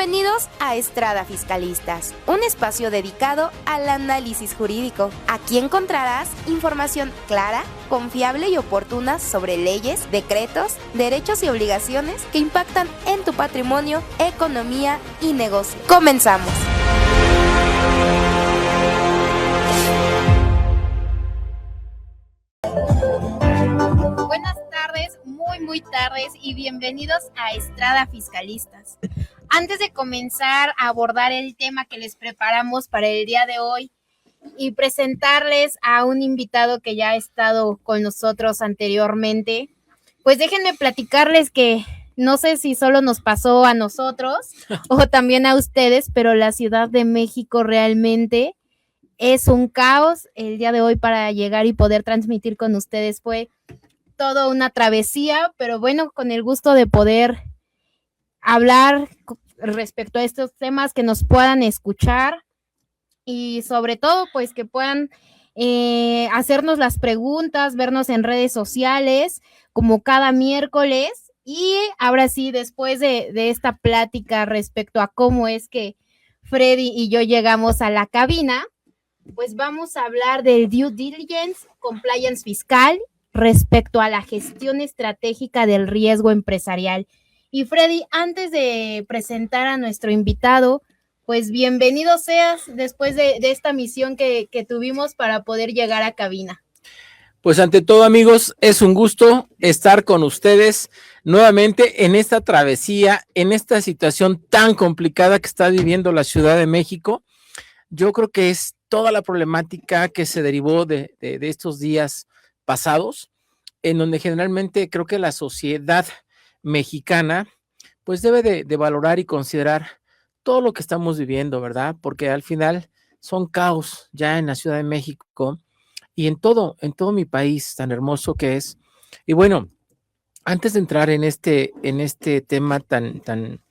Bienvenidos a Estrada Fiscalistas, un espacio dedicado al análisis jurídico. Aquí encontrarás información clara, confiable y oportuna sobre leyes, decretos, derechos y obligaciones que impactan en tu patrimonio, economía y negocio. ¡Comenzamos! Buenas tardes, muy tardes y bienvenidos a Estrada Fiscalistas. Antes de comenzar a abordar el tema que les preparamos para el día de hoy y presentarles a un invitado que ya ha estado con nosotros anteriormente, pues déjenme platicarles que no sé si solo nos pasó a nosotros o también a ustedes, pero la Ciudad de México realmente es un caos. El día de hoy para llegar y poder transmitir con ustedes fue toda una travesía, pero bueno, con el gusto de poder hablar respecto a estos temas, que nos puedan escuchar y sobre todo pues que puedan hacernos las preguntas, vernos en redes sociales como cada miércoles. Y ahora sí, después de esta plática respecto a cómo es que Freddy y yo llegamos a la cabina, pues vamos a hablar del due diligence, compliance fiscal respecto a la gestión estratégica del riesgo empresarial. Y Freddy, antes de presentar a nuestro invitado, pues bienvenido seas después de esta misión que tuvimos para poder llegar a cabina. Pues ante todo, amigos, es un gusto estar con ustedes nuevamente en esta travesía, en esta situación tan complicada que está viviendo la Ciudad de México. Yo creo que es toda la problemática que se derivó de estos días pasados, en donde generalmente creo que la sociedad mexicana pues debe de valorar y considerar todo lo que estamos viviendo, ¿verdad? Porque al final son caos ya en la Ciudad de México y en todo mi país tan hermoso que es. Y bueno, antes de entrar en este tema tan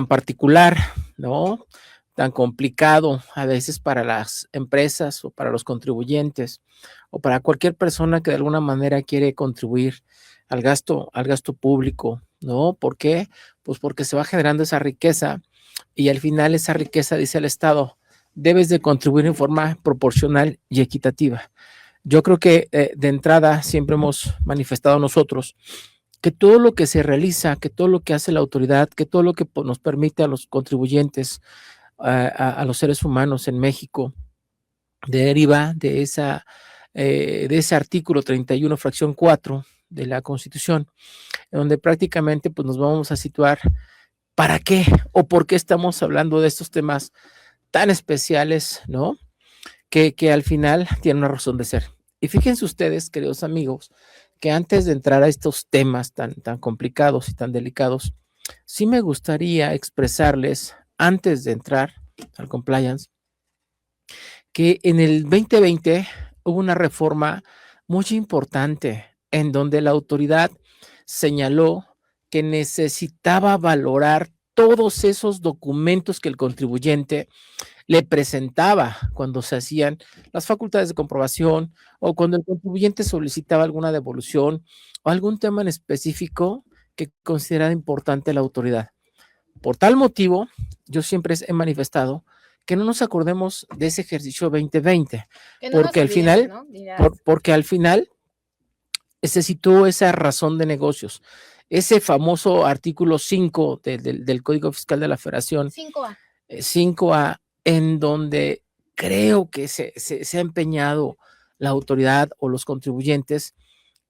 particular, ¿no? Tan complicado a veces para las empresas o para los contribuyentes o para cualquier persona que de alguna manera quiere contribuir al gasto público, ¿no? ¿Por qué? Pues porque se va generando esa riqueza y al final esa riqueza, dice el Estado, debes de contribuir en forma proporcional y equitativa. Yo creo que de entrada siempre hemos manifestado nosotros que todo lo que se realiza, que todo lo que hace la autoridad, que todo lo que nos permite a los contribuyentes, a los seres humanos en México, deriva de ese artículo 31, fracción 4 de la Constitución, donde prácticamente pues, nos vamos a situar para qué o por qué estamos hablando de estos temas tan especiales, ¿no? Que al final tienen una razón de ser. Y fíjense ustedes, queridos amigos, que antes de entrar a estos temas tan complicados y tan delicados, sí me gustaría expresarles, antes de entrar al compliance, que en el 2020 hubo una reforma muy importante en donde la autoridad señaló que necesitaba valorar todos esos documentos que el contribuyente le presentaba cuando se hacían las facultades de comprobación o cuando el contribuyente solicitaba alguna devolución o algún tema en específico que considerara importante la autoridad. Por tal motivo, yo siempre he manifestado que no nos acordemos de ese ejercicio 2020, porque al final, ¿no? Porque al final se situó esa razón de negocios, ese famoso artículo 5 del Código Fiscal de la Federación, 5A, en donde creo que se ha empeñado la autoridad o los contribuyentes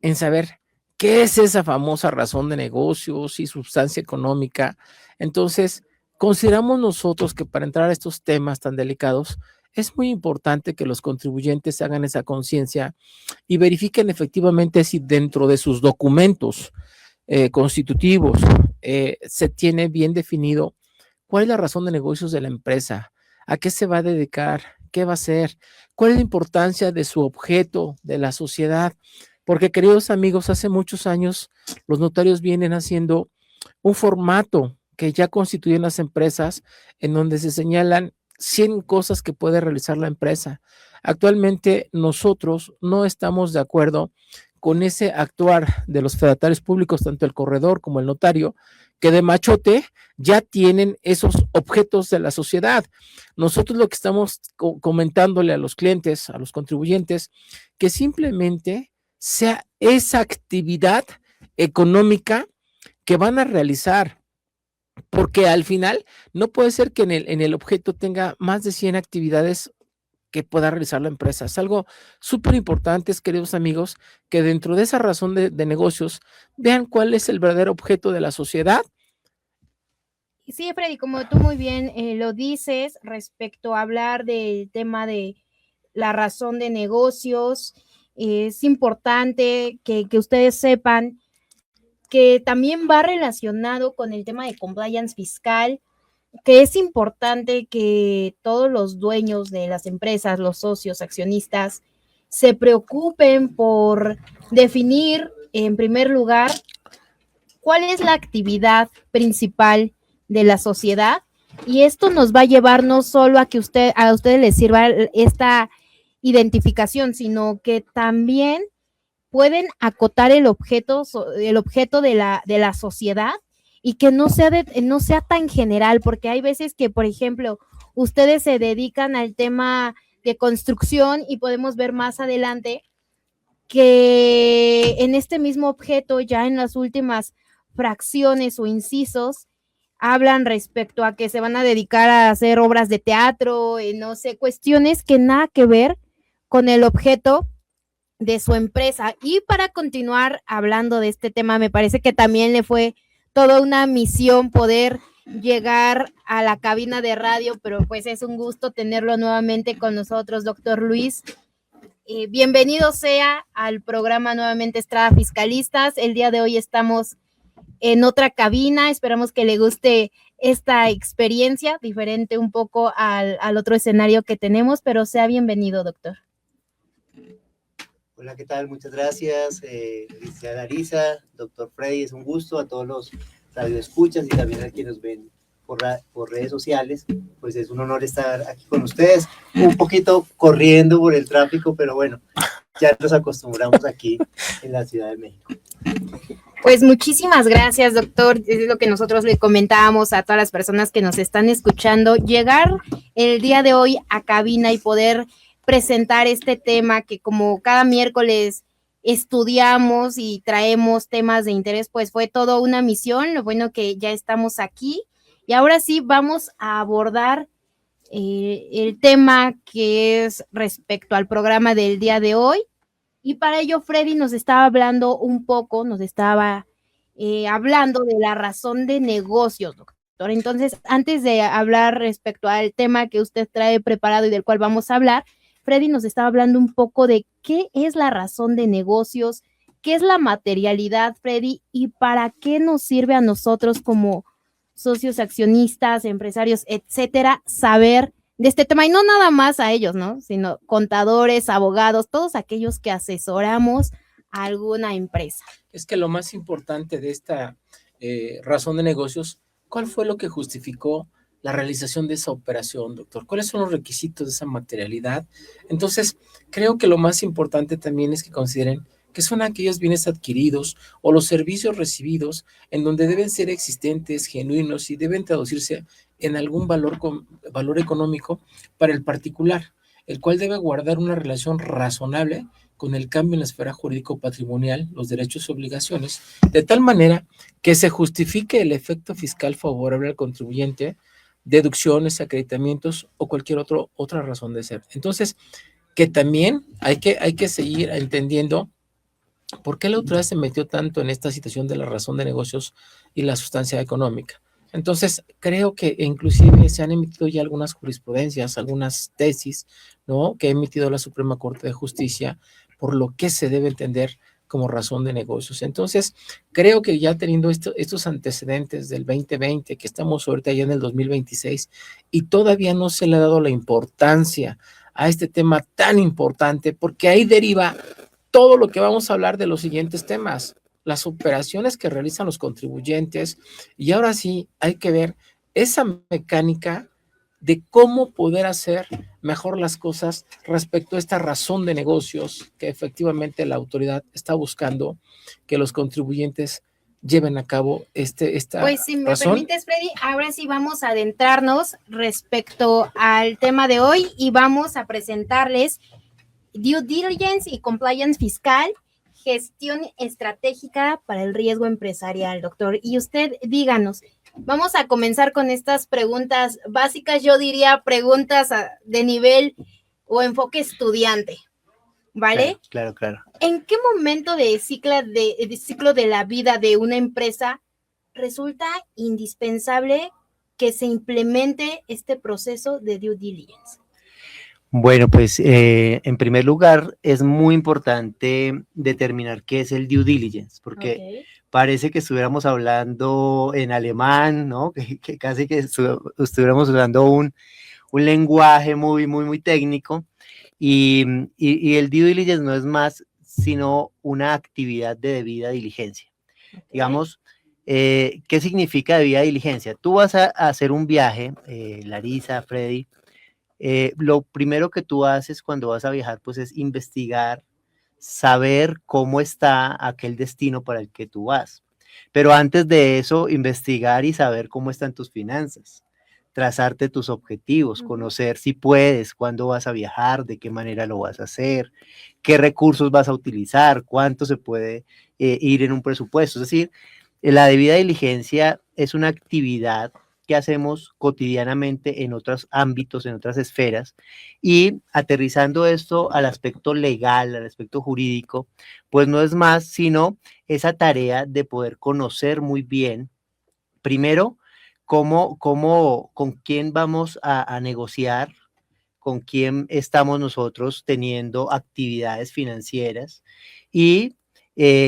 en saber qué es esa famosa razón de negocios y sustancia económica. Entonces, consideramos nosotros que para entrar a estos temas tan delicados, es muy importante que los contribuyentes hagan esa conciencia y verifiquen efectivamente si dentro de sus documentos constitutivos se tiene bien definido cuál es la razón de negocios de la empresa, a qué se va a dedicar, qué va a hacer, cuál es la importancia de su objeto, de la sociedad. Porque, queridos amigos, hace muchos años los notarios vienen haciendo un formato que ya constituyen las empresas en donde se señalan 100 cosas que puede realizar la empresa. Actualmente nosotros no estamos de acuerdo con ese actuar de los fedatarios públicos, tanto el corredor como el notario, que de machote ya tienen esos objetos de la sociedad. Nosotros lo que estamos comentándole a los clientes, a los contribuyentes, que simplemente sea esa actividad económica que van a realizar, porque al final no puede ser que en el objeto tenga más de 100 actividades que pueda realizar la empresa. Es algo súper importante, queridos amigos, que dentro de esa razón de negocios vean cuál es el verdadero objeto de la sociedad. Sí, Freddy, como tú muy bien lo dices respecto a hablar del tema de la razón de negocios, es importante que ustedes sepan que también va relacionado con el tema de compliance fiscal, que es importante que todos los dueños de las empresas, los socios, accionistas, se preocupen por definir, en primer lugar, cuál es la actividad principal de la sociedad, y esto nos va a llevar no solo a que a ustedes les sirva esta identificación, sino que también pueden acotar el objeto de la sociedad, y que no sea tan general, porque hay veces que, por ejemplo, ustedes se dedican al tema de construcción y podemos ver más adelante que en este mismo objeto, ya en las últimas fracciones o incisos, hablan respecto a que se van a dedicar a hacer obras de teatro, no sé, cuestiones que nada que ver con el objeto de su empresa. Y para continuar hablando de este tema, me parece que también le fue toda una misión poder llegar a la cabina de radio, pero pues es un gusto tenerlo nuevamente con nosotros, doctor Luis. Bienvenido sea al programa nuevamente Estrada Fiscalistas. El día de hoy estamos en otra cabina, esperamos que le guste esta experiencia, diferente un poco al otro escenario que tenemos, pero sea bienvenido, doctor. Hola, ¿qué tal? Muchas gracias, licenciada Larisa, doctor Freddy, es un gusto. A todos los radioescuchas y también a quienes nos ven por redes sociales, pues es un honor estar aquí con ustedes, un poquito corriendo por el tráfico, pero bueno, ya nos acostumbramos aquí en la Ciudad de México. Pues muchísimas gracias, doctor. Es lo que nosotros le comentábamos a todas las personas que nos están escuchando, llegar el día de hoy a cabina y poder presentar este tema que, como cada miércoles estudiamos y traemos temas de interés, pues fue todo una misión. Lo bueno que ya estamos aquí y ahora sí vamos a abordar el tema que es respecto al programa del día de hoy. Y para ello Freddy nos estaba hablando un poco, hablando de la razón de negocios, doctor. Entonces, antes de hablar respecto al tema que usted trae preparado y del cual vamos a hablar, Freddy nos estaba hablando un poco de qué es la razón de negocios, qué es la materialidad, Freddy, y para qué nos sirve a nosotros como socios, accionistas, empresarios, etcétera, saber de este tema, y no nada más a ellos, ¿no? Sino contadores, abogados, todos aquellos que asesoramos a alguna empresa. Es que lo más importante de esta razón de negocios, ¿cuál fue lo que justificó la realización de esa operación, doctor? ¿Cuáles son los requisitos de esa materialidad? Entonces, creo que lo más importante también es que consideren que son aquellos bienes adquiridos o los servicios recibidos en donde deben ser existentes, genuinos y deben traducirse en algún valor económico para el particular, el cual debe guardar una relación razonable con el cambio en la esfera jurídico-patrimonial, los derechos y obligaciones, de tal manera que se justifique el efecto fiscal favorable al contribuyente, deducciones, acreditamientos o cualquier otra razón de ser. Entonces, que también hay que seguir entendiendo por qué la autoridad se metió tanto en esta situación de la razón de negocios y la sustancia económica. Entonces, creo que inclusive se han emitido ya algunas jurisprudencias, algunas tesis, ¿no?, que ha emitido la Suprema Corte de Justicia por lo que se debe entender como razón de negocios. Entonces, creo que ya teniendo estos antecedentes del 2020, que estamos ahorita ya en el 2026, y todavía no se le ha dado la importancia a este tema tan importante, porque ahí deriva todo lo que vamos a hablar de los siguientes temas, las operaciones que realizan los contribuyentes, y ahora sí hay que ver esa mecánica de cómo poder hacer mejor las cosas respecto a esta razón de negocios que efectivamente la autoridad está buscando que los contribuyentes lleven a cabo esta Pues si me razón. permites, Freddy, ahora sí vamos a adentrarnos respecto al tema de hoy y vamos a presentarles Due Diligence y Compliance Fiscal, gestión estratégica para el riesgo empresarial, doctor. Y usted díganos, vamos a comenzar con estas preguntas básicas, yo diría preguntas de nivel o enfoque estudiante, ¿vale? Claro. ¿En qué momento de ciclo de la vida de una empresa resulta indispensable que se implemente este proceso de due diligence? Bueno, pues en primer lugar es muy importante determinar qué es el due diligence, porque parece que estuviéramos hablando en alemán, ¿no? Que casi que estuviéramos usando un lenguaje muy técnico y el due diligence no es más sino una actividad de debida diligencia. Digamos, ¿qué significa debida diligencia? Tú vas a hacer un viaje, Larisa, Freddy. Lo primero que tú haces cuando vas a viajar, pues es investigar, saber cómo está aquel destino para el que tú vas. Pero antes de eso, investigar y saber cómo están tus finanzas, trazarte tus objetivos, conocer si puedes, cuándo vas a viajar, de qué manera lo vas a hacer, qué recursos vas a utilizar, cuánto se puede ir en un presupuesto. Es decir, la debida diligencia es una actividad que hacemos cotidianamente en otros ámbitos, en otras esferas, y aterrizando esto al aspecto legal, al aspecto jurídico, pues no es más sino esa tarea de poder conocer muy bien, primero, con quién vamos a negociar, con quién estamos nosotros teniendo actividades financieras y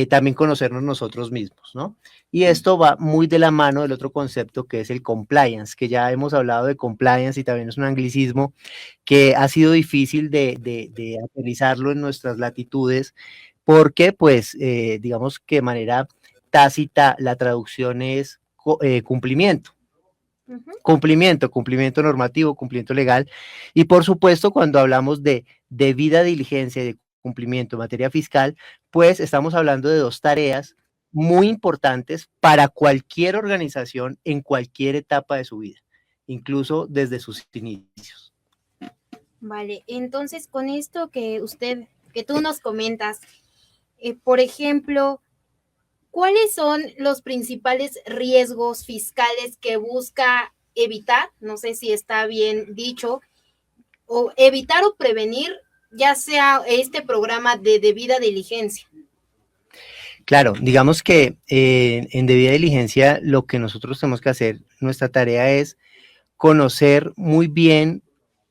también conocernos nosotros mismos, ¿no? Y esto va muy de la mano del otro concepto que es el compliance, que ya hemos hablado de compliance y también es un anglicismo que ha sido difícil de aterrizarlo en nuestras latitudes porque, pues, digamos que de manera tácita la traducción es cumplimiento. Cumplimiento normativo, cumplimiento legal. Y por supuesto, cuando hablamos de debida diligencia y de cumplimiento en materia fiscal, pues estamos hablando de dos tareas muy importantes para cualquier organización en cualquier etapa de su vida, incluso desde sus inicios. Vale, entonces con esto que tú nos comentas, por ejemplo, ¿cuáles son los principales riesgos fiscales que busca evitar? No sé si está bien dicho, o evitar o prevenir, ya sea este programa de debida diligencia. Claro, digamos que en debida diligencia lo que nosotros tenemos que hacer, nuestra tarea es conocer muy bien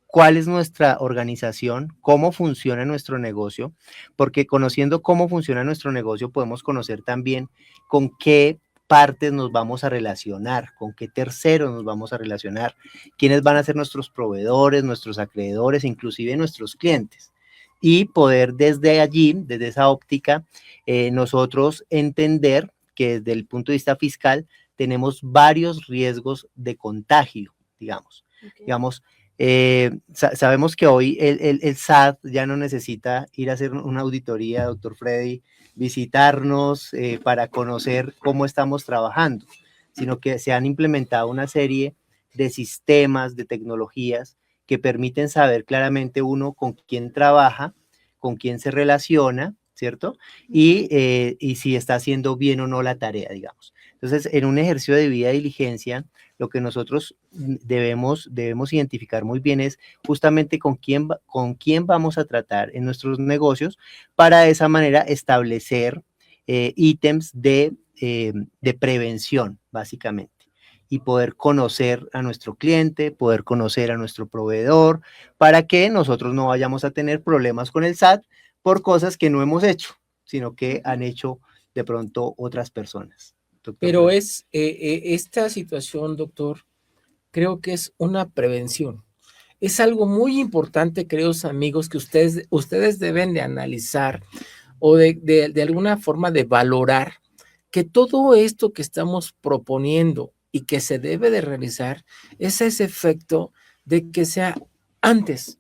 cuál es nuestra organización, cómo funciona nuestro negocio, porque conociendo cómo funciona nuestro negocio podemos conocer también con qué partes nos vamos a relacionar, con qué terceros nos vamos a relacionar, quiénes van a ser nuestros proveedores, nuestros acreedores, inclusive nuestros clientes. Y poder desde allí, desde esa óptica, nosotros entender que desde el punto de vista fiscal tenemos varios riesgos de contagio, digamos. Digamos, sabemos que hoy el SAT ya no necesita ir a hacer una auditoría, doctor Freddy, visitarnos para conocer cómo estamos trabajando, sino que se han implementado una serie de sistemas, de tecnologías que permiten saber claramente uno con quién trabaja, con quién se relaciona, ¿cierto? Y si está haciendo bien o no la tarea, digamos. Entonces, en un ejercicio de debida diligencia, lo que nosotros debemos identificar muy bien es justamente con quién vamos a tratar en nuestros negocios para de esa manera establecer ítems de prevención, básicamente, y poder conocer a nuestro cliente, poder conocer a nuestro proveedor, para que nosotros no vayamos a tener problemas con el SAT por cosas que no hemos hecho, sino que han hecho de pronto otras personas. Doctor. Pero esta situación, doctor, creo que es una prevención. Es algo muy importante, queridos amigos, que ustedes deben de analizar o de alguna forma de valorar que todo esto que estamos proponiendo y que se debe de realizar es ese efecto de que sea antes,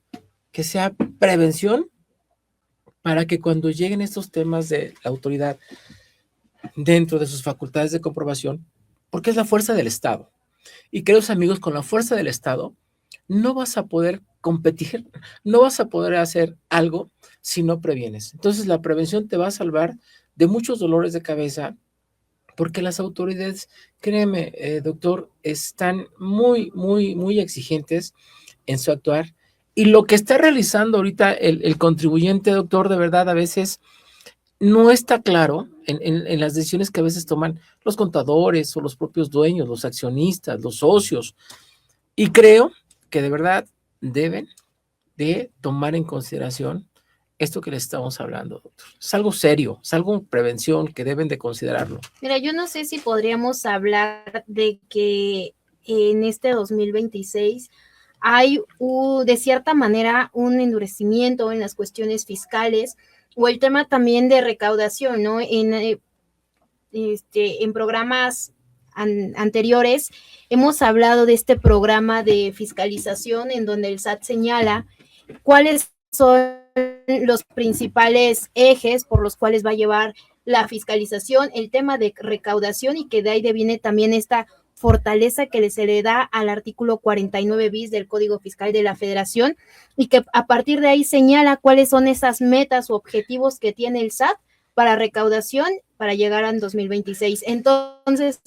que sea prevención para que cuando lleguen estos temas de la autoridad dentro de sus facultades de comprobación, porque es la fuerza del Estado. Y queridos amigos, con la fuerza del Estado no vas a poder competir, no vas a poder hacer algo si no previenes. Entonces la prevención te va a salvar de muchos dolores de cabeza, porque las autoridades, créeme, doctor, están muy, muy, muy exigentes en su actuar. Y lo que está realizando ahorita el contribuyente, doctor, de verdad, a veces no está claro en las decisiones que a veces toman los contadores o los propios dueños, los accionistas, los socios. Y creo que de verdad deben de tomar en consideración esto que les estamos hablando, doctor. Es algo serio, es algo prevención que deben de considerarlo. Mira, yo no sé si podríamos hablar de que en este 2026 hay de cierta manera un endurecimiento en las cuestiones fiscales o el tema también de recaudación, ¿no? En programas anteriores hemos hablado de este programa de fiscalización en donde el SAT señala cuáles son los principales ejes por los cuales va a llevar la fiscalización, el tema de recaudación, y que de ahí viene también esta fortaleza que se le da al artículo 49 bis del Código Fiscal de la Federación, y que a partir de ahí señala cuáles son esas metas o objetivos que tiene el SAT para recaudación para llegar al 2026. Entonces,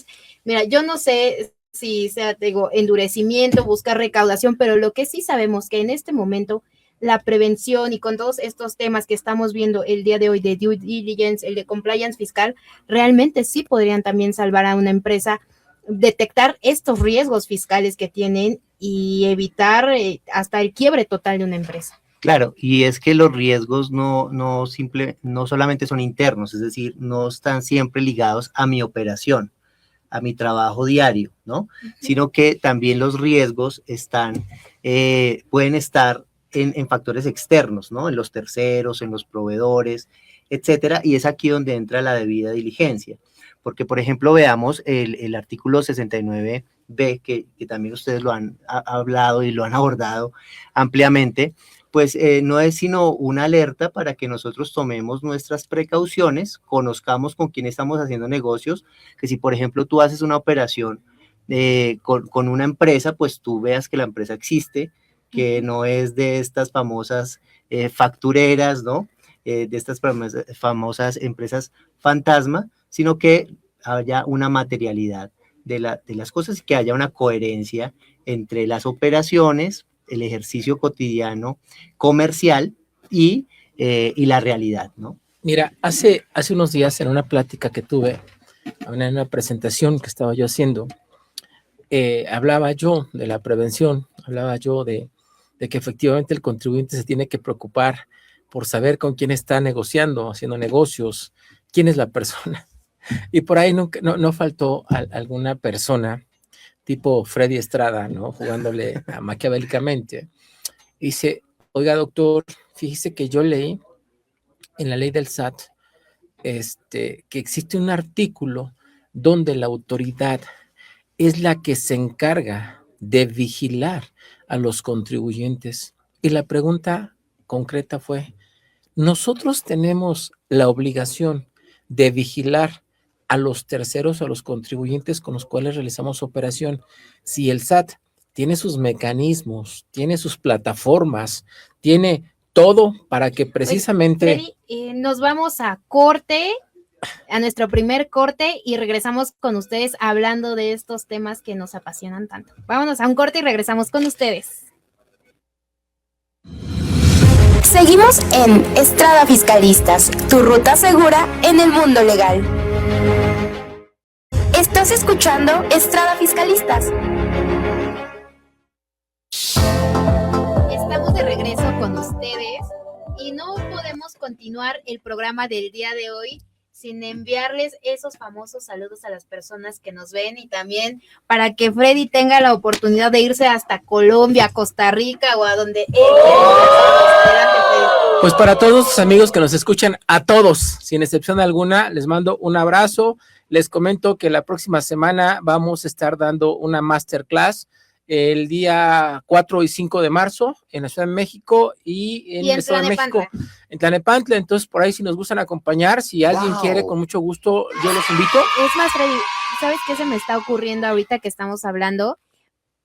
mira, yo no sé si sea, digo, endurecimiento, buscar recaudación, pero lo que sí sabemos que en este momento la prevención y con todos estos temas que estamos viendo el día de hoy de due diligence, el de compliance fiscal, realmente sí podrían también salvar a una empresa, detectar estos riesgos fiscales que tienen y evitar hasta el quiebre total de una empresa. Claro, y es que los riesgos no solamente son internos, es decir, no están siempre ligados a mi operación, a mi trabajo diario, ¿no? Sino que también los riesgos pueden estar en factores externos, ¿no? En los terceros, en los proveedores, etcétera, y es aquí donde entra la debida diligencia. Porque, por ejemplo, veamos el artículo 69B, que también ustedes lo han hablado y lo han abordado ampliamente, pues no es sino una alerta para que nosotros tomemos nuestras precauciones, conozcamos con quién estamos haciendo negocios, que si, por ejemplo, tú haces una operación con una empresa, pues tú veas que la empresa existe, que no es de estas famosas factureras, ¿no? De estas famosas empresas fantasma, sino que haya una materialidad de las cosas y que haya una coherencia entre las operaciones, el ejercicio cotidiano comercial y la realidad, ¿no? Mira, hace unos días en una plática que tuve, en una presentación que estaba yo haciendo, hablaba yo de la prevención, hablaba yo de que efectivamente el contribuyente se tiene que preocupar por saber con quién está negociando, haciendo negocios, quién es la persona. Y por ahí no faltó alguna persona tipo Freddy Estrada, ¿no? Jugándole maquiavélicamente. Y dice, oiga, doctor, fíjese que yo leí en la ley del SAT que existe un artículo donde la autoridad es la que se encarga de vigilar a los contribuyentes. Y la pregunta concreta fue, ¿nosotros tenemos la obligación de vigilar a los terceros, a los contribuyentes con los cuales realizamos operación? Si el SAT tiene sus mecanismos, tiene sus plataformas, tiene todo para que precisamente... Freddy, nos vamos a corte, a nuestro primer corte, y regresamos con ustedes hablando de estos temas que nos apasionan tanto. Vámonos a un corte y regresamos con ustedes. Seguimos en Estrada Fiscalistas, tu ruta segura en el mundo legal. Estás escuchando Estrada Fiscalistas. Estamos de regreso con ustedes y no podemos continuar el programa del día de hoy sin enviarles esos famosos saludos a las personas que nos ven, y también para que Freddy tenga la oportunidad de irse hasta Colombia, Costa Rica o a donde él quiera. Pues para todos los amigos que nos escuchan, a todos, sin excepción alguna, les mando un abrazo. Les comento que la próxima semana vamos a estar dando una masterclass el día 4 y 5 de marzo en la Ciudad de México y en el Estado de México, en Tlalnepantla. Entonces, por ahí si nos gustan acompañar, si alguien quiere, con mucho gusto, yo los invito. Es más, Freddy, ¿sabes qué se me está ocurriendo ahorita que estamos hablando?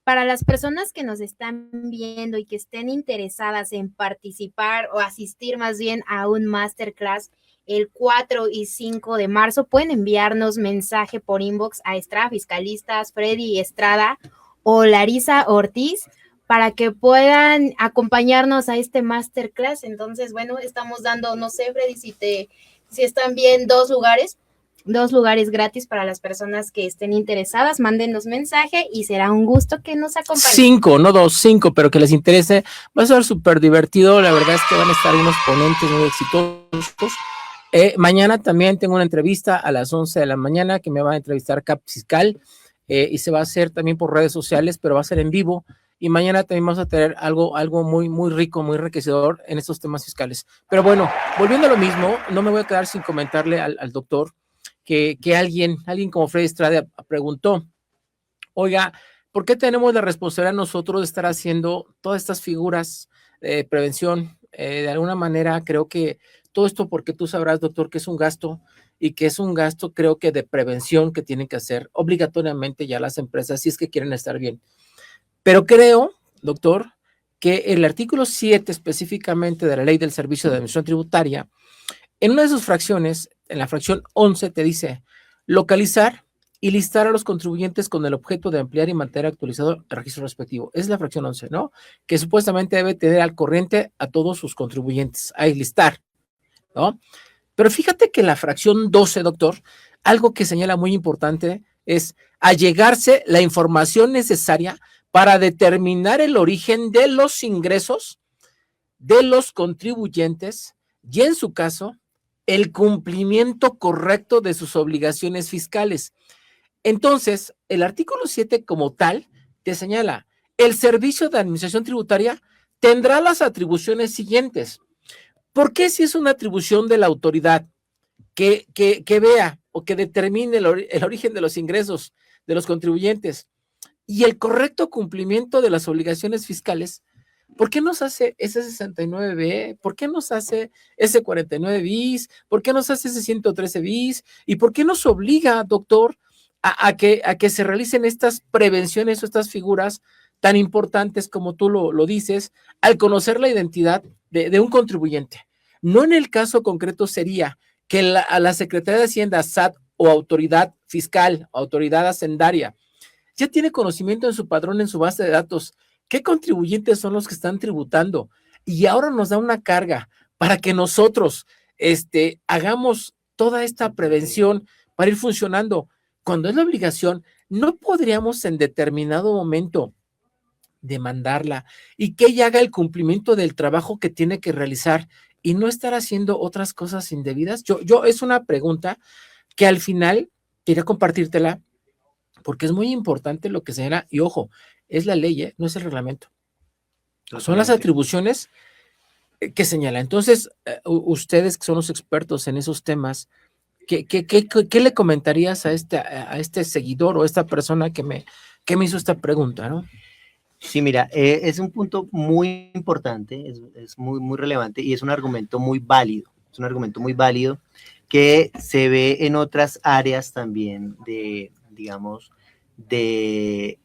Para las personas que nos están viendo y que estén interesadas en participar o asistir más bien a un masterclass el 4 y 5 de marzo, pueden enviarnos mensaje por inbox a Estrada Fiscalistas, Freddy Estrada o Larisa Ortiz para que puedan acompañarnos a este masterclass. Entonces, bueno, estamos dando, no sé, Freddy, si están bien, dos lugares gratis para las personas que estén interesadas. Mándenos mensaje y será un gusto que nos acompañen. 5, no 2, 5, pero que les interese. Va a ser súper divertido. La verdad es que van a estar unos ponentes muy exitosos. Mañana también tengo una entrevista a las 11 de la mañana que me va a entrevistar Cap Fiscal y se va a hacer también por redes sociales, pero va a ser en vivo. Y mañana también vamos a tener algo muy, muy rico, muy enriquecedor en estos temas fiscales. Pero bueno, volviendo a lo mismo, no me voy a quedar sin comentarle al doctor que alguien como Freddy Estrada preguntó, oiga, ¿por qué tenemos la responsabilidad nosotros de estar haciendo todas estas figuras de prevención? De alguna manera creo que todo esto, porque tú sabrás, doctor, que es un gasto y que es un gasto, creo que de prevención que tienen que hacer obligatoriamente ya las empresas si es que quieren estar bien. Pero creo, doctor, que el artículo 7 específicamente de la Ley del Servicio de Administración Tributaria, en una de sus fracciones, en la fracción 11, te dice localizar y listar a los contribuyentes con el objeto de ampliar y mantener actualizado el registro respectivo. Es la fracción 11, ¿no? Que supuestamente debe tener al corriente a todos sus contribuyentes. Ahí listar, ¿no? Pero fíjate que la fracción 12, doctor, algo que señala muy importante es allegarse la información necesaria para determinar el origen de los ingresos de los contribuyentes y, en su caso, el cumplimiento correcto de sus obligaciones fiscales. Entonces, el artículo 7 como tal te señala, el Servicio de Administración Tributaria tendrá las atribuciones siguientes. ¿Por qué si es una atribución de la autoridad que vea o que determine el origen de los ingresos de los contribuyentes y el correcto cumplimiento de las obligaciones fiscales? ¿Por qué nos hace ese 69B? ¿Por qué nos hace ese 49 bis? ¿Por qué nos hace ese 113 bis? ¿Y por qué nos obliga, doctor, a que se realicen estas prevenciones o estas figuras tan importantes como tú lo dices, al conocer la identidad de un contribuyente? No en el caso concreto sería que a la Secretaría de Hacienda, SAT o autoridad fiscal, autoridad hacendaria, ya tiene conocimiento en su padrón, en su base de datos, qué contribuyentes son los que están tributando, y ahora nos da una carga para que nosotros hagamos toda esta prevención para ir funcionando. Cuando es la obligación, no podríamos en determinado momento demandarla y que ella haga el cumplimiento del trabajo que tiene que realizar y no estar haciendo otras cosas indebidas. Yo es una pregunta que al final quería compartírtela porque es muy importante lo que se genera, y ojo, es la ley, no es el reglamento. Son las atribuciones que señala. Entonces, ustedes que son los expertos en esos temas, ¿qué le comentarías a este seguidor o a esta persona que me hizo esta pregunta, no? Sí, mira, es un punto muy importante, es muy, muy relevante y es un argumento muy válido. Es un argumento muy válido que se ve en otras áreas también digamos, de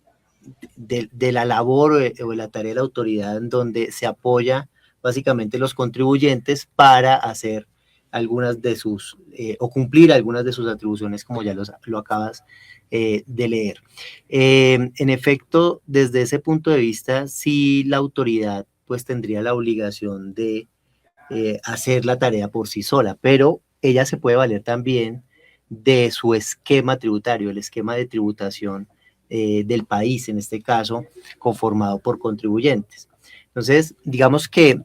la labor o de la tarea de la autoridad, en donde se apoya básicamente los contribuyentes para hacer algunas de sus, o cumplir algunas de sus atribuciones, como ya lo acabas de leer. En efecto, desde ese punto de vista, sí la autoridad pues tendría la obligación de hacer la tarea por sí sola, pero ella se puede valer también de su esquema tributario, el esquema de tributación del país, en este caso, conformado por contribuyentes. Entonces, digamos que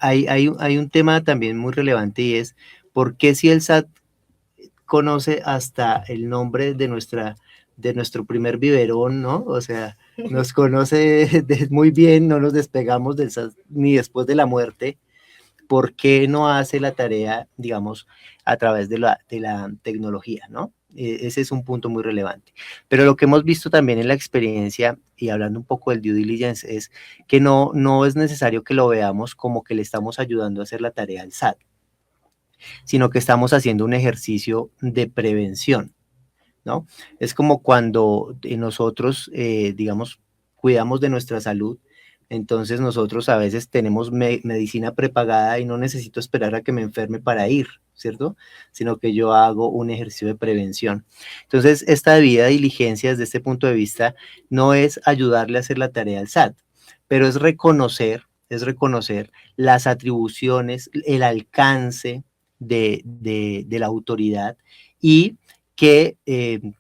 hay un tema también muy relevante, y es ¿por qué si el SAT conoce hasta el nombre de nuestro primer biberón, ¿no? O sea, nos conoce muy bien, no nos despegamos del SAT ni después de la muerte? ¿Por qué no hace la tarea, digamos, a través de la tecnología, ¿no? Ese es un punto muy relevante. Pero lo que hemos visto también en la experiencia, y hablando un poco del due diligence, es que no es necesario que lo veamos como que le estamos ayudando a hacer la tarea al SAT, sino que estamos haciendo un ejercicio de prevención, ¿no? Es como cuando nosotros, digamos, cuidamos de nuestra salud. Entonces nosotros a veces tenemos medicina prepagada y no necesito esperar a que me enferme para ir, ¿cierto? Sino que yo hago un ejercicio de prevención. Entonces, esta debida diligencia desde este punto de vista no es ayudarle a hacer la tarea al SAT, pero es reconocer las atribuciones, el alcance de la autoridad y que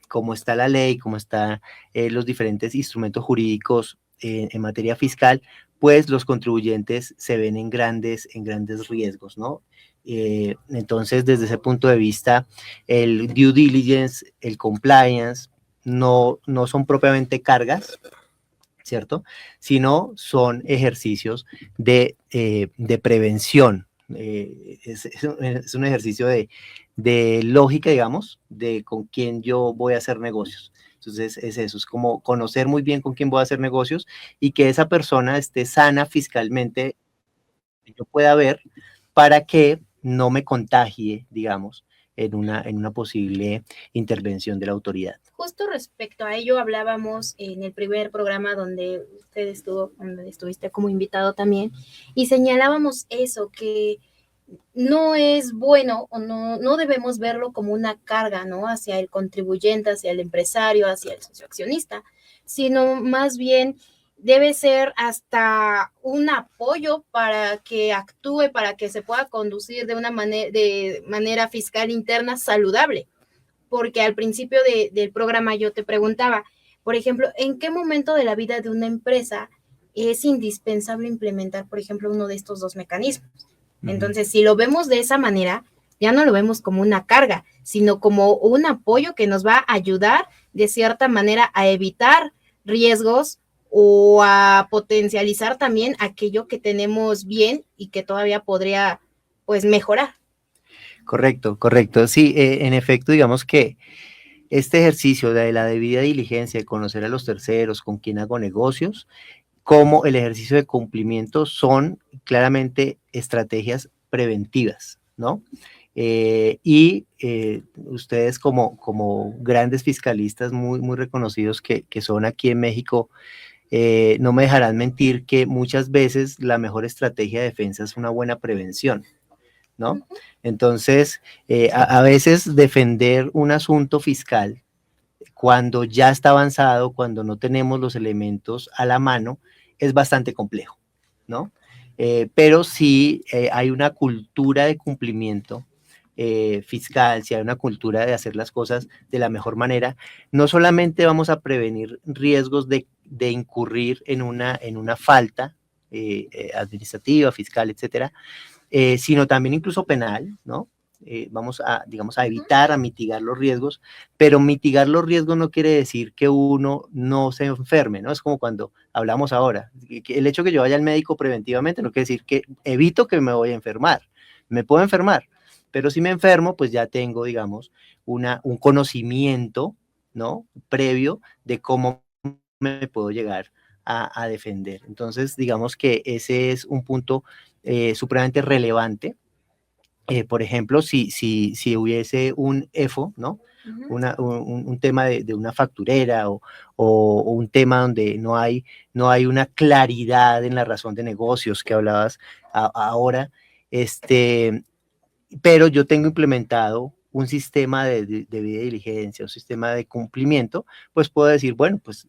como está la ley, como están los diferentes instrumentos jurídicos en materia fiscal, pues los contribuyentes se ven en grandes riesgos, ¿no? Entonces, desde ese punto de vista, el due diligence, el compliance, no son propiamente cargas, ¿cierto? Sino son ejercicios de prevención. Es un ejercicio de lógica, digamos, de con quién yo voy a hacer negocios. Entonces es eso, es como conocer muy bien con quién voy a hacer negocios y que esa persona esté sana fiscalmente, que yo pueda ver para que no me contagie, digamos, en una posible intervención de la autoridad. Justo respecto a ello hablábamos en el primer programa donde donde estuviste como invitado también, y señalábamos eso, que no es bueno o no debemos verlo como una carga, ¿no? Hacia el contribuyente, hacia el empresario, hacia el socioaccionista, sino más bien debe ser hasta un apoyo para que actúe, para que se pueda conducir de manera fiscal interna saludable. Porque al principio del programa yo te preguntaba, por ejemplo, ¿en qué momento de la vida de una empresa es indispensable implementar, por ejemplo, uno de estos dos mecanismos? Entonces, si lo vemos de esa manera, ya no lo vemos como una carga, sino como un apoyo que nos va a ayudar de cierta manera a evitar riesgos o a potencializar también aquello que tenemos bien y que todavía podría, pues, mejorar. Correcto. Sí, en efecto, digamos que este ejercicio de la debida diligencia, de conocer a los terceros, con quién hago negocios, como el ejercicio de cumplimiento son claramente estrategias preventivas, ¿no? Ustedes como grandes fiscalistas muy reconocidos que son aquí en México, no me dejarán mentir que muchas veces la mejor estrategia de defensa es una buena prevención, ¿no? Entonces, a veces defender un asunto fiscal cuando ya está avanzado, cuando no tenemos los elementos a la mano, es bastante complejo, ¿no? Pero sí hay una cultura de cumplimiento fiscal, si hay una cultura de hacer las cosas de la mejor manera, no solamente vamos a prevenir riesgos de incurrir en una falta administrativa, fiscal, etcétera, sino también incluso penal, ¿no? Vamos a, digamos, a evitar, a mitigar los riesgos, pero mitigar los riesgos no quiere decir que uno no se enferme, ¿no? Es como cuando hablamos ahora, que el hecho que yo vaya al médico preventivamente no quiere decir que evito que me voy a enfermar, me puedo enfermar, pero si me enfermo, pues ya tengo, digamos, un conocimiento, ¿no? Previo de cómo me puedo llegar a defender. Entonces, digamos que ese es un punto supremamente relevante. Por ejemplo, si hubiese un EFO, ¿no? Un tema de una facturera o un tema donde no hay una claridad en la razón de negocios que hablabas ahora, pero yo tengo implementado un sistema de debida diligencia, un sistema de cumplimiento, pues puedo decir, bueno, pues,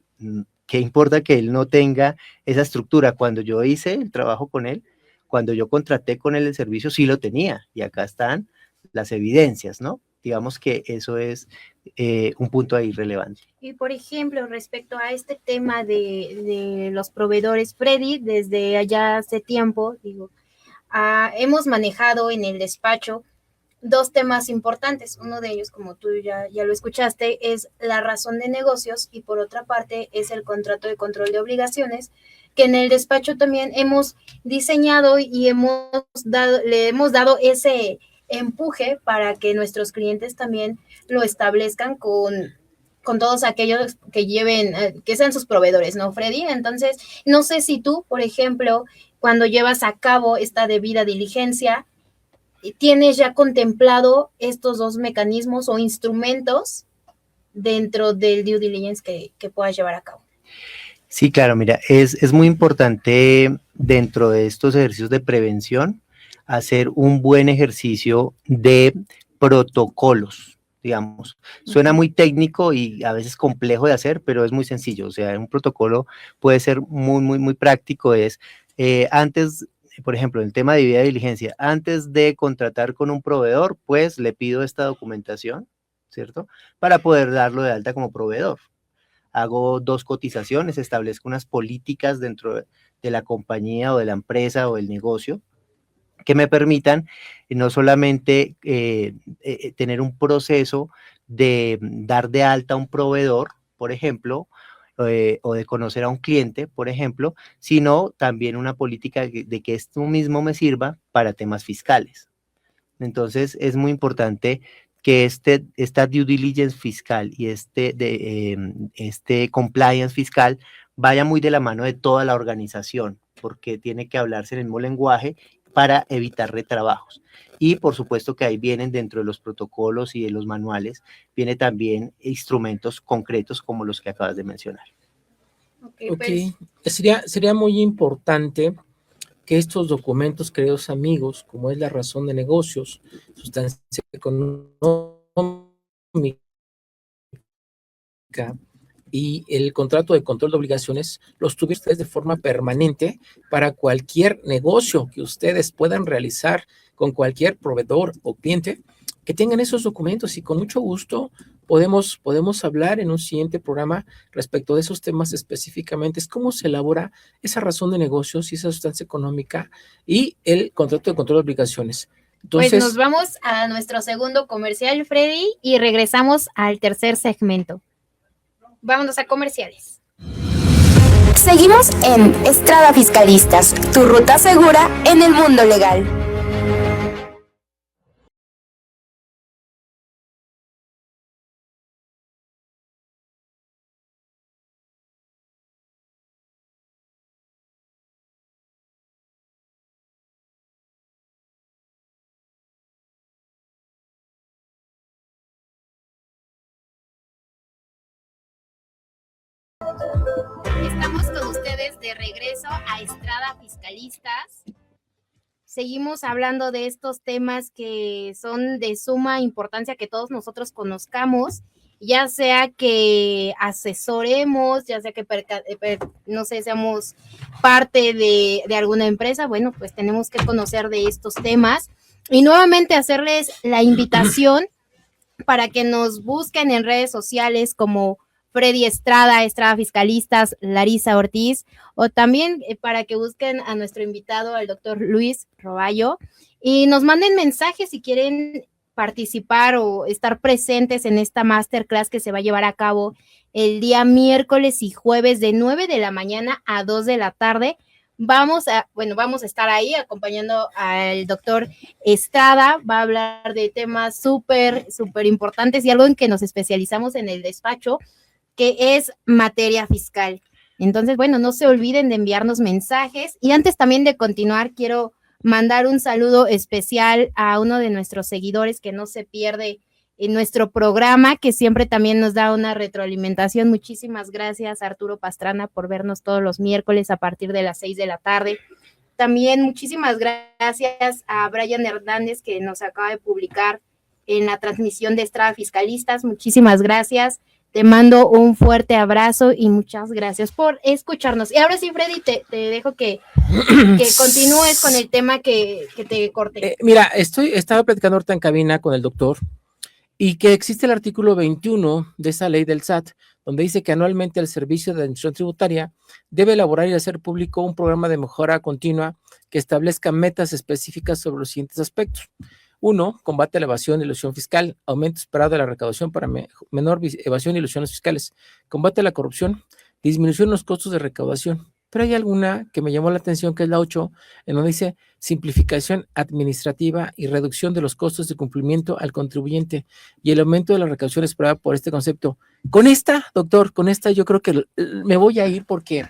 ¿qué importa que él no tenga esa estructura? Cuando yo hice el trabajo con él, cuando yo contraté con él el servicio, sí lo tenía, y acá están las evidencias, ¿no? Digamos que eso es un punto ahí relevante. Y por ejemplo, respecto a este tema de los proveedores, Freddy, desde allá hace tiempo, hemos manejado en el despacho dos temas importantes. Uno de ellos, como tú ya lo escuchaste, es la razón de negocios, y por otra parte es el contrato de control de obligaciones, que en el despacho también hemos diseñado y le hemos dado ese empuje para que nuestros clientes también lo establezcan con todos aquellos que lleven, que sean sus proveedores, ¿no, Freddy? Entonces, no sé si tú, por ejemplo, cuando llevas a cabo esta debida diligencia, tienes ya contemplado estos dos mecanismos o instrumentos dentro del due diligence que puedas llevar a cabo. Sí, claro, mira, es muy importante dentro de estos ejercicios de prevención hacer un buen ejercicio de protocolos, digamos. Suena muy técnico y a veces complejo de hacer, pero es muy sencillo. O sea, un protocolo puede ser muy práctico. Es antes, por ejemplo, en el tema de debida diligencia, antes de contratar con un proveedor, pues le pido esta documentación, ¿cierto? Para poder darlo de alta como proveedor. Hago 2 cotizaciones, establezco unas políticas dentro de la compañía o de la empresa o del negocio que me permitan no solamente tener un proceso de dar de alta a un proveedor, por ejemplo, o de conocer a un cliente, por ejemplo, sino también una política de que esto mismo me sirva para temas fiscales. Entonces, es muy importante que esta due diligence fiscal y este compliance fiscal vaya muy de la mano de toda la organización, porque tiene que hablarse en el mismo lenguaje para evitar retrabajos. Y por supuesto que ahí vienen dentro de los protocolos y de los manuales, viene también instrumentos concretos como los que acabas de mencionar. Ok, sería muy importante que estos documentos, queridos amigos, como es la razón de negocios, sustancia económica y el contrato de control de obligaciones, los tuvieran ustedes de forma permanente para cualquier negocio que ustedes puedan realizar con cualquier proveedor o cliente, que tengan esos documentos, y con mucho gusto podemos hablar en un siguiente programa respecto de esos temas específicamente, es cómo se elabora esa razón de negocios y esa sustancia económica y el contrato de control de obligaciones. Entonces, pues nos vamos a nuestro segundo comercial, Freddy, y regresamos al tercer segmento. Vámonos a comerciales. Seguimos en Estrada Fiscalistas, tu ruta segura en el mundo legal. Estamos con ustedes de regreso a Estrada Fiscalistas. Seguimos hablando de estos temas que son de suma importancia que todos nosotros conozcamos, ya sea que asesoremos, ya sea que no sé, seamos parte de alguna empresa. Bueno, pues tenemos que conocer de estos temas y nuevamente hacerles la invitación para que nos busquen en redes sociales como Freddy Estrada, Estrada Fiscalistas, Larisa Ortiz, o también para que busquen a nuestro invitado, al doctor Luis Roballo, y nos manden mensajes si quieren participar o estar presentes en esta masterclass que se va a llevar a cabo el día miércoles y jueves de 9 de la mañana a 2 de la tarde. Vamos a estar ahí acompañando al doctor Estrada. Va a hablar de temas súper importantes y algo en que nos especializamos en el despacho, que es materia fiscal. Entonces, bueno, no se olviden de enviarnos mensajes. Y antes también de continuar, quiero mandar un saludo especial a uno de nuestros seguidores que no se pierde en nuestro programa, que siempre también nos da una retroalimentación. Muchísimas gracias, Arturo Pastrana, por vernos todos los miércoles a partir de las 6 de la tarde. También muchísimas gracias a Brian Hernández, que nos acaba de publicar en la transmisión de Estrada Fiscalistas. Muchísimas gracias. Te mando un fuerte abrazo y muchas gracias por escucharnos. Y ahora sí, Freddy, te dejo que continúes con el tema que te corté. Mira, estaba platicando ahorita en cabina con el doctor, y que existe el artículo 21 de esa ley del SAT, donde dice que anualmente el Servicio de Administración Tributaria debe elaborar y hacer público un programa de mejora continua que establezca metas específicas sobre los siguientes aspectos. 1. Combate a la evasión y elusión fiscal, aumento esperado de la recaudación para menor evasión y ilusiones fiscales. Combate a la corrupción, disminución de los costos de recaudación. Pero hay alguna que me llamó la atención, que es la 8, en donde dice simplificación administrativa y reducción de los costos de cumplimiento al contribuyente y el aumento de la recaudación esperada por este concepto. Con esta, doctor, con esta yo creo que me voy a ir porque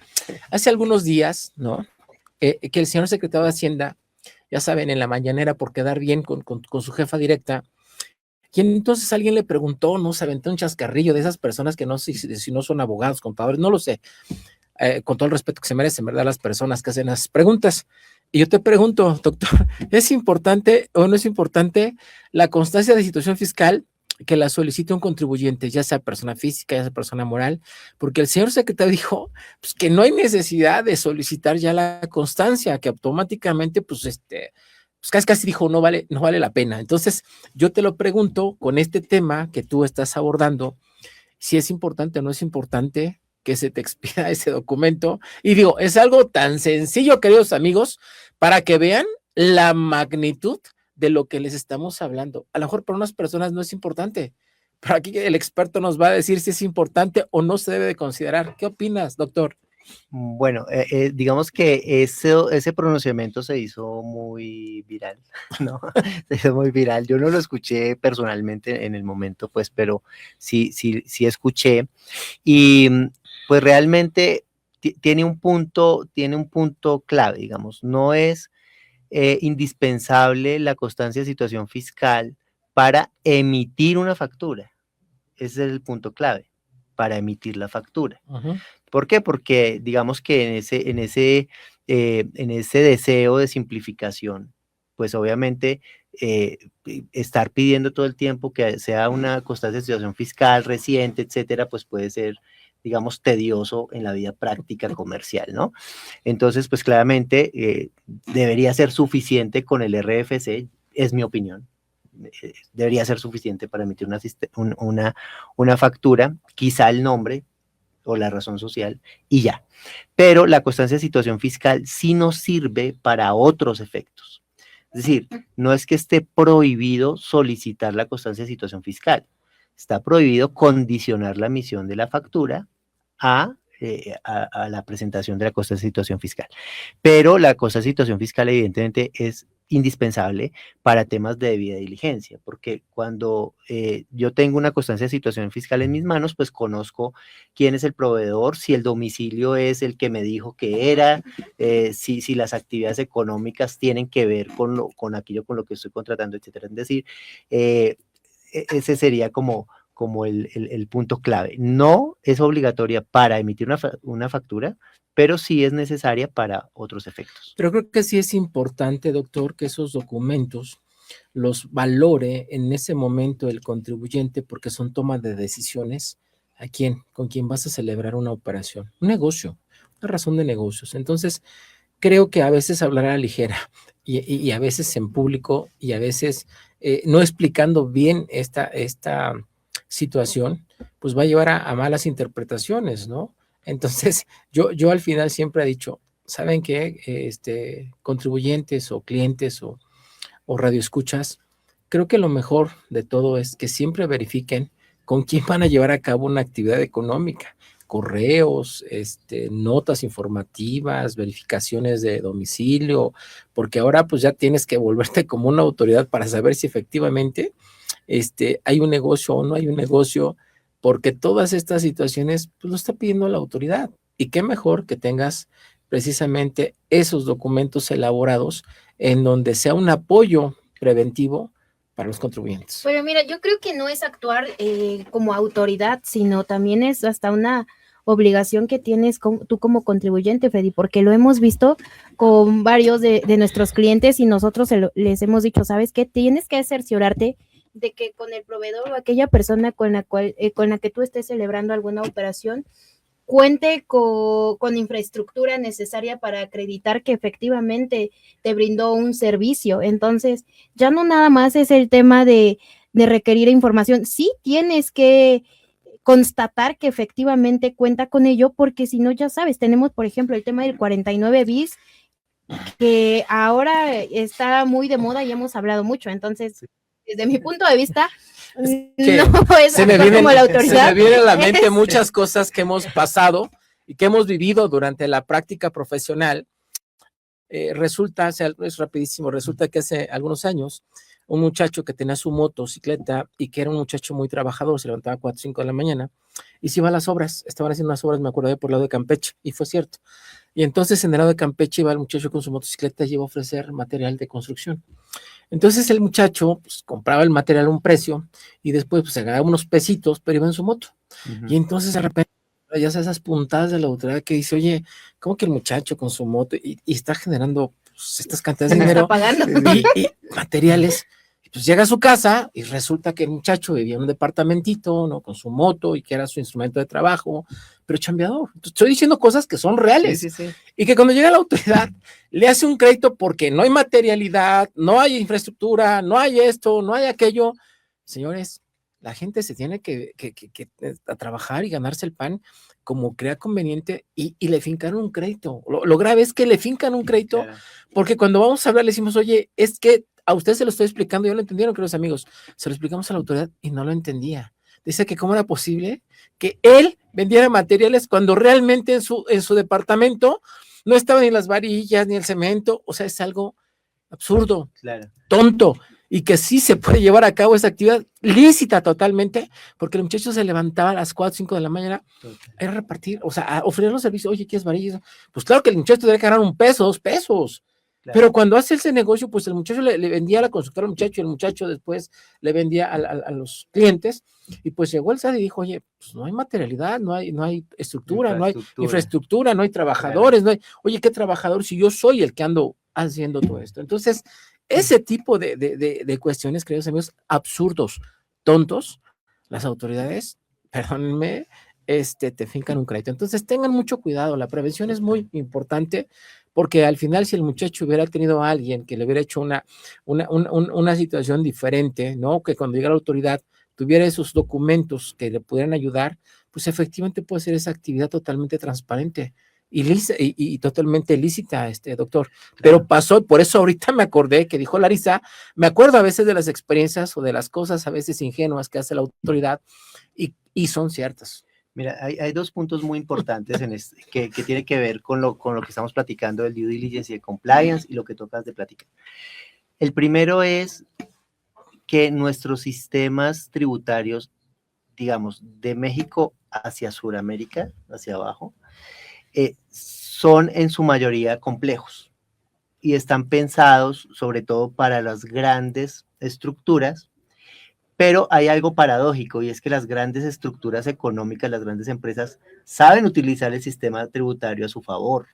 hace algunos días, ¿no? Que el señor secretario de Hacienda, ya saben, en la mañanera por quedar bien con su jefa directa, y entonces alguien le preguntó, ¿no? Se aventó un chascarrillo de esas personas que no sé si no son abogados, contadores, no lo sé. Con todo el respeto que se merecen, ¿verdad? Las personas que hacen las preguntas. Y yo te pregunto, doctor, ¿es importante o no es importante la constancia de situación fiscal que la solicite un contribuyente, ya sea persona física, ya sea persona moral? Porque el señor secretario dijo pues, que no hay necesidad de solicitar ya la constancia, que automáticamente, pues casi dijo, no vale la pena. Entonces, yo te lo pregunto con este tema que tú estás abordando, si es importante o no es importante que se te expida ese documento. Y digo, es algo tan sencillo, queridos amigos, para que vean la magnitud de lo que les estamos hablando. A lo mejor para unas personas no es importante, pero aquí el experto nos va a decir si es importante o no se debe de considerar. ¿Qué opinas, doctor? Bueno, digamos que ese pronunciamiento se hizo muy viral, ¿no? Se hizo muy viral. Yo no lo escuché personalmente en el momento, pues, pero sí escuché. Y pues realmente tiene un punto clave, digamos. No es indispensable la constancia de situación fiscal para emitir una factura. Ese es el punto clave, para emitir la factura. Uh-huh. ¿Por qué? Porque digamos que en ese deseo de simplificación, pues obviamente estar pidiendo todo el tiempo que sea una constancia de situación fiscal reciente, etcétera, pues puede ser, digamos, tedioso en la vida práctica comercial, ¿no? Entonces, pues claramente debería ser suficiente con el RFC, es mi opinión. Debería ser suficiente para emitir una factura, quizá el nombre o la razón social, y ya. Pero la constancia de situación fiscal sí nos sirve para otros efectos. Es decir, no es que esté prohibido solicitar la constancia de situación fiscal, está prohibido condicionar la emisión de la factura a la presentación de la constancia de situación fiscal. Pero la constancia de situación fiscal evidentemente es indispensable para temas de debida diligencia, porque cuando yo tengo una constancia de situación fiscal en mis manos, pues conozco quién es el proveedor, si el domicilio es el que me dijo que era, si las actividades económicas tienen que ver con aquello con lo que estoy contratando, etcétera. Es decir, ese sería como el punto clave. No es obligatoria para emitir una factura, pero sí es necesaria para otros efectos. Pero creo que sí es importante, doctor, que esos documentos los valore en ese momento el contribuyente, porque son toma de decisiones con quien vas a celebrar una operación, un negocio, una razón de negocios. Entonces, creo que a veces hablar a la ligera y a veces en público y a veces no explicando bien esta situación, pues va a llevar a malas interpretaciones, ¿no? Entonces, yo al final siempre he dicho, ¿saben qué? Contribuyentes o clientes o radioescuchas, creo que lo mejor de todo es que siempre verifiquen con quién van a llevar a cabo una actividad económica, correos, notas informativas, verificaciones de domicilio, porque ahora pues ya tienes que volverte como una autoridad para saber si efectivamente hay un negocio o no hay un negocio, porque todas estas situaciones pues lo está pidiendo la autoridad. Y qué mejor que tengas precisamente esos documentos elaborados en donde sea un apoyo preventivo para los contribuyentes. Pero mira, yo creo que no es actuar como autoridad, sino también es hasta una obligación que tienes tú como contribuyente, Freddy, porque lo hemos visto con varios de nuestros clientes y nosotros les hemos dicho, ¿sabes qué? Tienes que cerciorarte de que con el proveedor o aquella persona con la que tú estés celebrando alguna operación cuente con infraestructura necesaria para acreditar que efectivamente te brindó un servicio. Entonces, ya no nada más es el tema de requerir información, sí tienes que constatar que efectivamente cuenta con ello, porque si no, ya sabes, tenemos, por ejemplo, el tema del 49 bis, que ahora está muy de moda y hemos hablado mucho. Entonces, desde mi punto de vista, no es como la autoridad. Se me vienen a la mente muchas cosas que hemos pasado y que hemos vivido durante la práctica profesional, resulta, o sea, es rapidísimo, resulta que hace algunos años, un muchacho que tenía su motocicleta y que era un muchacho muy trabajador, se levantaba a 4 o 5 de la mañana y se iba a las obras, estaban haciendo unas obras, me acuerdo, por el lado de Campeche, y fue cierto. Y entonces en el lado de Campeche iba el muchacho con su motocicleta y iba a ofrecer material de construcción. Entonces el muchacho pues, compraba el material a un precio y después pues, se ganaba unos pesitos, pero iba en su moto. Y entonces de repente ya esas puntadas de la autoridad que dice, oye, ¿cómo que el muchacho con su moto y está generando pues, estas cantidades de dinero y materiales? Pues llega a su casa y resulta que el muchacho vivía en un departamentito, ¿no? Con su moto y que era su instrumento de trabajo, pero chambeador. Entonces, estoy diciendo cosas que son reales. Sí, sí, sí. Y que cuando llega la autoridad le hace un crédito porque no hay materialidad, no hay infraestructura, no hay esto, no hay aquello. Señores, la gente se tiene que a trabajar y ganarse el pan como crea conveniente y le fincan un crédito. Lo grave es que le fincan un crédito, claro, porque cuando vamos a hablar le decimos, oye, es que a usted se lo estoy explicando, ya lo entendieron, queridos amigos, se lo explicamos a la autoridad y no lo entendía. Dice que cómo era posible que él vendiera materiales cuando realmente en su departamento no estaban ni las varillas ni el cemento, o sea, es algo absurdo, claro, tonto, y que sí se puede llevar a cabo esa actividad lícita totalmente, porque el muchacho se levantaba a las 4 o 5 de la mañana a repartir, o sea, a ofrecer los servicios, oye, ¿quieres varillas? Pues claro que el muchacho tendría que ganar $1, $2, claro. Pero cuando hace ese negocio, pues el muchacho le vendía a la constructora al muchacho, y el muchacho después le vendía a los clientes, y pues llegó el SAT y dijo, oye, pues no hay materialidad, no hay estructura, no hay infraestructura, no hay trabajadores, claro, no hay, oye, ¿qué trabajador si yo soy el que ando haciendo todo esto? Entonces, ese tipo de cuestiones, queridos amigos, absurdos, tontos, las autoridades, perdónenme, te fincan un crédito. Entonces, tengan mucho cuidado, la prevención es muy importante, porque al final, si el muchacho hubiera tenido a alguien que le hubiera hecho una situación diferente, ¿no? Que cuando llega la autoridad tuviera esos documentos que le pudieran ayudar, pues efectivamente puede ser esa actividad totalmente transparente y totalmente lícita, doctor. Claro. Pero pasó, por eso ahorita me acordé que dijo Larisa, me acuerdo a veces de las experiencias o de las cosas a veces ingenuas que hace la autoridad y son ciertas. Mira, hay 2 puntos muy importantes en que tiene que ver con lo que estamos platicando del due diligence y el compliance y lo que tocas de platicar. El primero es que nuestros sistemas tributarios, digamos, de México hacia Sudamérica, hacia abajo, son en su mayoría complejos y están pensados sobre todo para las grandes estructuras, pero hay algo paradójico y es que las grandes estructuras económicas, las grandes empresas saben utilizar el sistema tributario a su favor,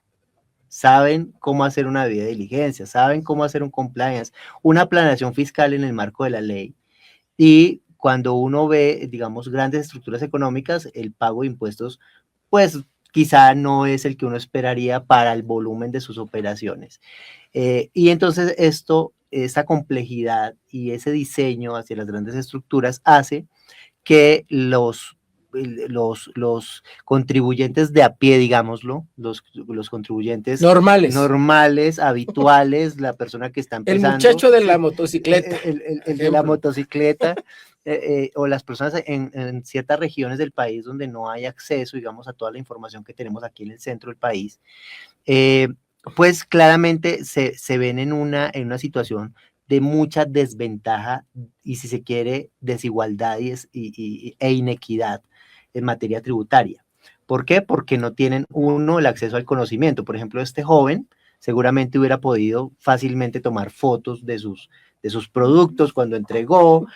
saben cómo hacer una debida diligencia, saben cómo hacer un compliance, una planeación fiscal en el marco de la ley. Y cuando uno ve, digamos, grandes estructuras económicas, el pago de impuestos, pues quizá no es el que uno esperaría para el volumen de sus operaciones. Y entonces esta complejidad y ese diseño hacia las grandes estructuras hace que los contribuyentes de a pie, digámoslo, los contribuyentes normales, habituales, la persona que está empezando. El muchacho de la motocicleta. El de la motocicleta, o las personas en ciertas regiones del país donde no hay acceso, digamos, a toda la información que tenemos aquí en el centro del país, pues claramente se ven en una situación de mucha desventaja y, si se quiere, desigualdad e inequidad en materia tributaria. ¿Por qué? Porque no tienen el acceso al conocimiento. Por ejemplo, este joven seguramente hubiera podido fácilmente tomar fotos de sus productos cuando entregó,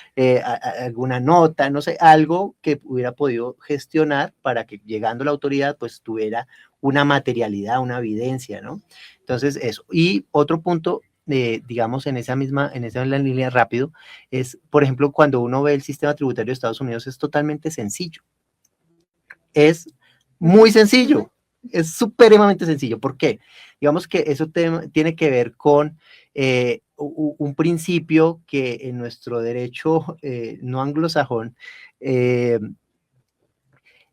alguna nota, no sé, algo que hubiera podido gestionar para que llegando a la autoridad pues tuviera una materialidad, una evidencia, ¿no? Entonces eso. Y otro punto, digamos, en esa línea rápido, es, por ejemplo, cuando uno ve el sistema tributario de Estados Unidos, es totalmente sencillo. Es muy sencillo, es supremamente sencillo. ¿Por qué? Digamos que eso tiene que ver con un principio que en nuestro derecho no anglosajón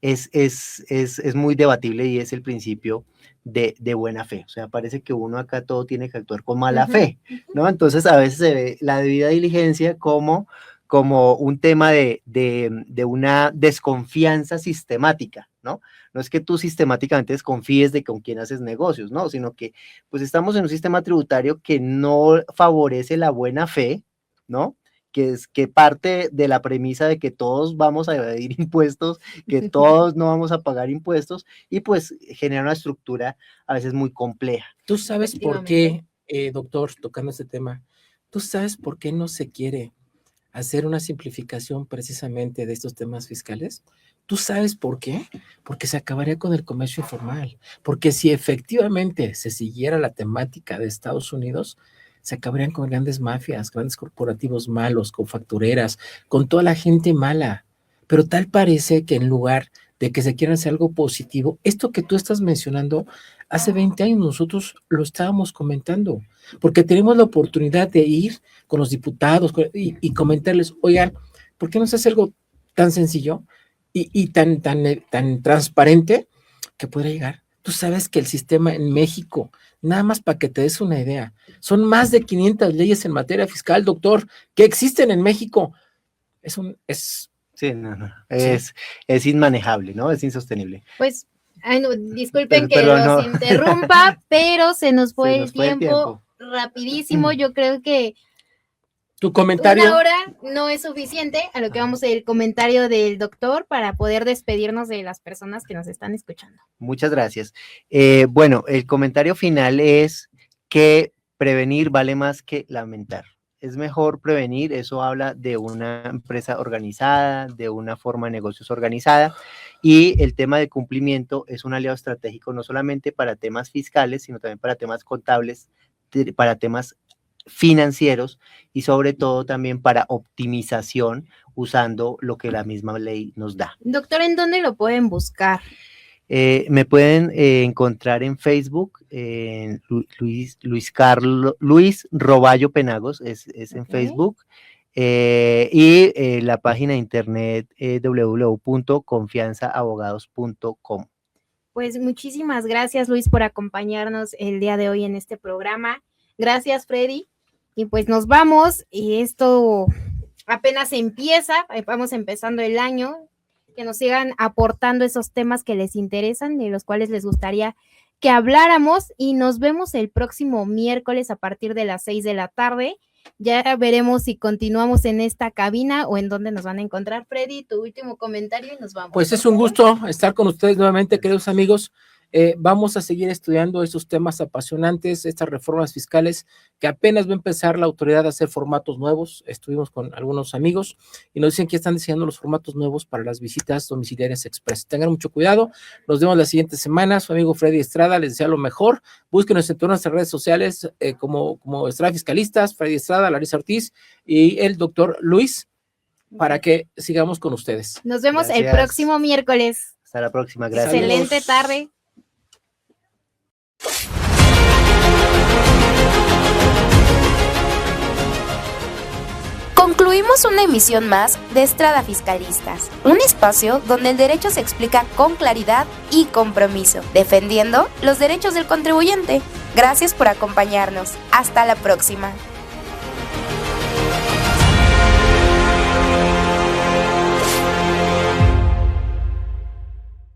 es muy debatible, y es el principio de buena fe. O sea, parece que uno acá todo tiene que actuar con mala fe, ¿no? Entonces a veces se ve la debida diligencia como un tema de una desconfianza sistemática, ¿no? No es que tú sistemáticamente desconfíes de con quién haces negocios, ¿no? Sino que pues estamos en un sistema tributario que no favorece la buena fe, ¿no? Que parte de la premisa de que todos vamos a evadir impuestos, que todos no vamos a pagar impuestos, y pues genera una estructura a veces muy compleja. ¿Tú sabes por qué, doctor, tocando este tema, tú sabes por qué no se quiere hacer una simplificación precisamente de estos temas fiscales? ¿Tú sabes por qué? Porque se acabaría con el comercio informal, porque si efectivamente se siguiera la temática de Estados Unidos, se acabarían con grandes mafias, grandes corporativos malos, con factureras, con toda la gente mala. Pero tal parece que en lugar de que se quiera hacer algo positivo, esto que tú estás mencionando, hace 20 años nosotros lo estábamos comentando, porque tenemos la oportunidad de ir con los diputados y comentarles, oigan, ¿por qué no se hace algo tan sencillo y tan transparente que pueda llegar? Tú sabes que el sistema en México, nada más para que te des una idea, son más de 500 leyes en materia fiscal, doctor, que existen en México. Sí, no. Es inmanejable, ¿no? Es insostenible. Pues, disculpen que los interrumpa, pero se nos fue el tiempo rapidísimo. Yo creo que tu comentario. Una hora no es suficiente a lo que vamos a ir el comentario del doctor para poder despedirnos de las personas que nos están escuchando. Muchas gracias. Bueno, el comentario final es que prevenir vale más que lamentar. Es mejor prevenir, eso habla de una empresa organizada, de una forma de negocios organizada, y el tema de cumplimiento es un aliado estratégico no solamente para temas fiscales, sino también para temas contables, para temas financieros y sobre todo también para optimización usando lo que la misma ley nos da. Doctor, ¿en dónde lo pueden buscar? Me pueden encontrar en Facebook, Luis Roballo Penagos, es en Facebook, y la página de internet www.confianzaabogados.com. Pues muchísimas gracias, Luis, por acompañarnos el día de hoy en este programa. Gracias, Freddy. Y pues nos vamos, y esto apenas empieza, vamos empezando el año, que nos sigan aportando esos temas que les interesan, de los cuales les gustaría que habláramos, y nos vemos el próximo miércoles a partir de las 6 de la tarde. Ya veremos si continuamos en esta cabina o en dónde nos van a encontrar. Freddy, tu último comentario y nos vamos. Pues es un gusto estar con ustedes nuevamente, queridos amigos. Vamos a seguir estudiando estos temas apasionantes, estas reformas fiscales que apenas va a empezar la autoridad a hacer formatos nuevos. Estuvimos con algunos amigos y nos dicen que están diseñando los formatos nuevos para las visitas domiciliarias express. Tengan mucho cuidado. Nos vemos la siguiente semana. Su amigo Freddy Estrada les desea lo mejor. Búsquenos en todas nuestras redes sociales como Estrada Fiscalistas, Freddy Estrada, Larisa Ortiz y el doctor Luis, para que sigamos con ustedes. Nos vemos el próximo miércoles. Hasta la próxima. Gracias. Excelente tarde. Concluimos una emisión más de Estrada Fiscalistas, un espacio donde el derecho se explica con claridad y compromiso, defendiendo los derechos del contribuyente. Gracias por acompañarnos. Hasta la próxima.